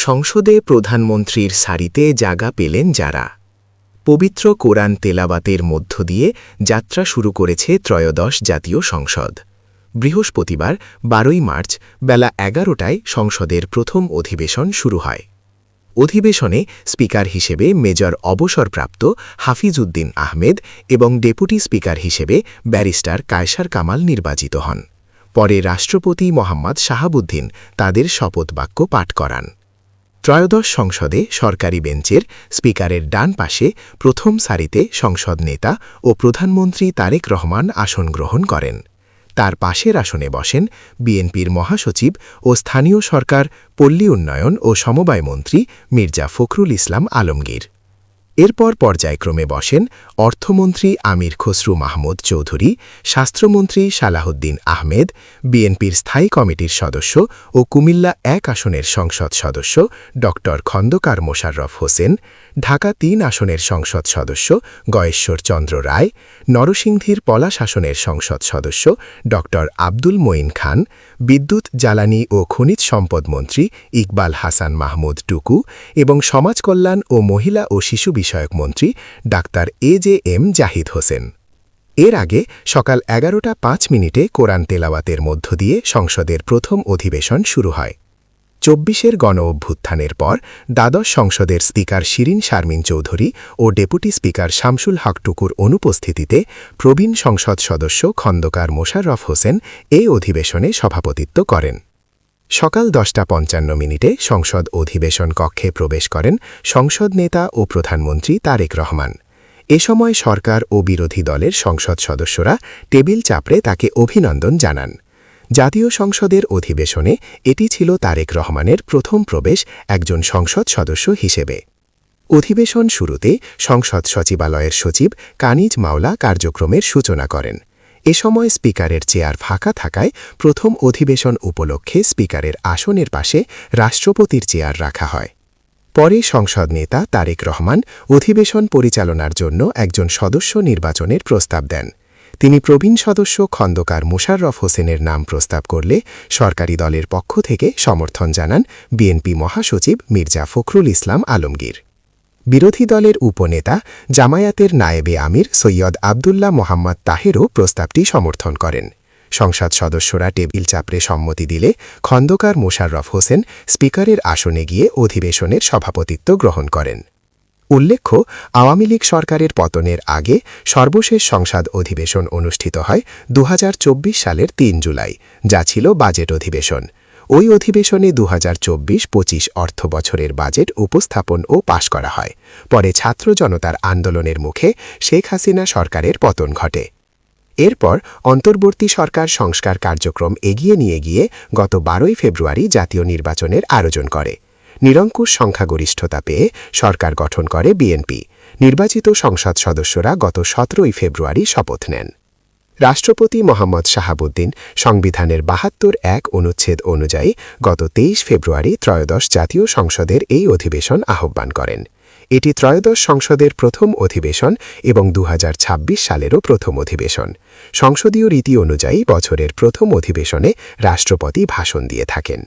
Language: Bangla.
সংসদে প্রধানমন্ত্রীর সারিতে জায়গা পেলেন যারা। পবিত্র কোরআন তেলাওয়াতের মধ্য দিয়ে যাত্রা শুরু করেছে ত্রয়োদশ জাতীয় সংসদ। বৃহস্পতিবার ১২ মার্চ বেলা ১১টায় সংসদের প্রথম অধিবেশন শুরু হয়। অধিবেশনে স্পিকার হিসেবে মেজর অবসরপ্রাপ্ত হাফিজ উদ্দিন আহমেদ এবং ডেপুটি স্পিকার হিসেবে ব্যারিস্টার কায়সার কামাল নির্বাচিত হন। পরে রাষ্ট্রপতি মোহাম্মদ শাহাবুদ্দিন তাদের শপথবাক্য পাঠ করান। ত্রয়োদশ সংসদে সরকারি বেঞ্চের স্পিকারের ডান পাশে প্রথম সারিতে সংসদ নেতা ও প্রধানমন্ত্রী তারেক রহমান আসন গ্রহণ করেন। তার পাশের আসনে বসেন বিএনপির মহাসচিব ও স্থানীয় সরকার, পল্লী উন্নয়ন ও সমবায় মন্ত্রী মির্জা ফখরুল ইসলাম আলমগীর। এরপর পর্যায়ক্রমে বসেন অর্থমন্ত্রী আমির খসরু মাহমুদ চৌধুরী, স্বাস্থ্যমন্ত্রী সালাহউদ্দিন আহমেদ, বিএনপির স্থায়ী কমিটির সদস্য ও কুমিল্লা ১ আসনের সংসদ সদস্য ড খন্দকার মোশাররফ হোসেন, ঢাকা ৩ আসনের সংসদ সদস্য গয়েশ্বর চন্দ্র রায়, নরসিংদীর পলাশ আসনের সংসদ সদস্য ড আব্দুল মঈন খান, বিদ্যুৎ, জ্বালানি ও খনিজ সম্পদ মন্ত্রী ইকবাল হাসান মাহমুদ টুকু এবং সমাজকল্যাণ ও মহিলা ও শিশু বিষয়ক মন্ত্রী ডাক্তার এ.জে.এম. জাহিদ হোসেন। এর আগে সকাল ১১টা ৫ কোরআন তেলাওয়াতের মধ্য দিয়ে সংসদের প্রথম অধিবেশন শুরু হয়। ২৪-এর গণ-অভ্যুত্থানের পর দ্বাদশ সংসদের স্পিকার শিরিন শারমিন চৌধুরী ও ডেপুটি স্পিকার শামসুল হক টুকুর অনুপস্থিতিতে প্রবীণ সংসদ সদস্য খন্দকার মোশাররফ হোসেন এই অধিবেশনে সভাপতিত্ব করেন। সকাল ১০টা ৫৫ সংসদ অধিবেশন কক্ষে প্রবেশ করেন সংসদ নেতা ও প্রধানমন্ত্রী তারেক রহমান। এ সময় সরকার ও বিরোধী দলের সংসদ সদস্যরা টেবিল চাপড়ে তাকে অভিনন্দন জানান। জাতীয় সংসদের অধিবেশনে এটি ছিল তারেক রহমানের প্রথম প্রবেশ একজন সংসদ সদস্য হিসেবে। অধিবেশন শুরুতে সংসদ সচিবালয়ের সচিব কানিজ মাওলা কার্যক্রমের সূচনা করেন। এ সময় স্পিকারের চেয়ার ফাঁকা থাকায় প্রথম অধিবেশন উপলক্ষে স্পিকারের আসনের পাশে রাষ্ট্রপতির চেয়ার রাখা হয়। পরে সংসদ নেতা তারেক রহমান অধিবেশন পরিচালনার জন্য একজন সদস্য নির্বাচনের প্রস্তাব দেন। তিনি প্রবীণ সদস্য খন্দকার মোশাররফ হোসেনের নাম প্রস্তাব করলে সরকারি দলের পক্ষ থেকে সমর্থন জানান বিএনপি মহাসচিব মির্জা ফখরুল ইসলাম আলমগীর। বিরোধী দলের উপনেতা জামায়াতের নায়েবে আমির সৈয়দ আবদুল্লাহ মোহাম্মদ তাহেরও প্রস্তাবটি সমর্থন করেন। সংসদ সদস্যরা টেবিল চাপড়ে সম্মতি দিলে খন্দকার মোশাররফ হোসেন স্পিকারের আসনে গিয়ে অধিবেশনের সভাপতিত্ব গ্রহণ করেন। উল্লেখ্য, আওয়ামী লীগ সরকারের পতনের আগে সর্বশেষ সংসদ অধিবেশন অনুষ্ঠিত হয় ২০২৪ সালের ৩ জুলাই, যা ছিল বাজেট অধিবেশন। ওই অধিবেশনে ২০২৪-২৫ অর্থ বছরের বাজেট উপস্থাপন ও পাশ করা হয়। পরে ছাত্র জনতার আন্দোলনের মুখে শেখ হাসিনা সরকারের পতন ঘটে। এরপর অন্তর্বর্তী সরকার সংস্কার কার্যক্রম এগিয়ে নিয়ে গিয়ে গত ১২ ফেব্রুয়ারি জাতীয় নির্বাচনের আয়োজন করে। নিরঙ্কুশ সংখ্যাগরিষ্ঠতা পেয়ে সরকার গঠন করে বিএনপি। নির্বাচিত সংসদ সদস্যরা গত ১৭ ফেব্রুয়ারি শপথ নেন। রাষ্ট্রপতি মোহাম্মদ শাহাবুদ্দিন সংবিধানের ৭২(১) অনুচ্ছেদ অনুযায়ী গত ২৩ ফেব্রুয়ারি ত্রয়োদশ জাতীয় সংসদের এই অধিবেশন আহ্বান করেন। এটি ত্রয়োদশ সংসদের প্রথম অধিবেশন এবং ২০২৬ সালেরও প্রথম অধিবেশন। সংসদীয় রীতি অনুযায়ী বছরের প্রথম অধিবেশনে রাষ্ট্রপতি ভাষণ দিয়ে থাকেন।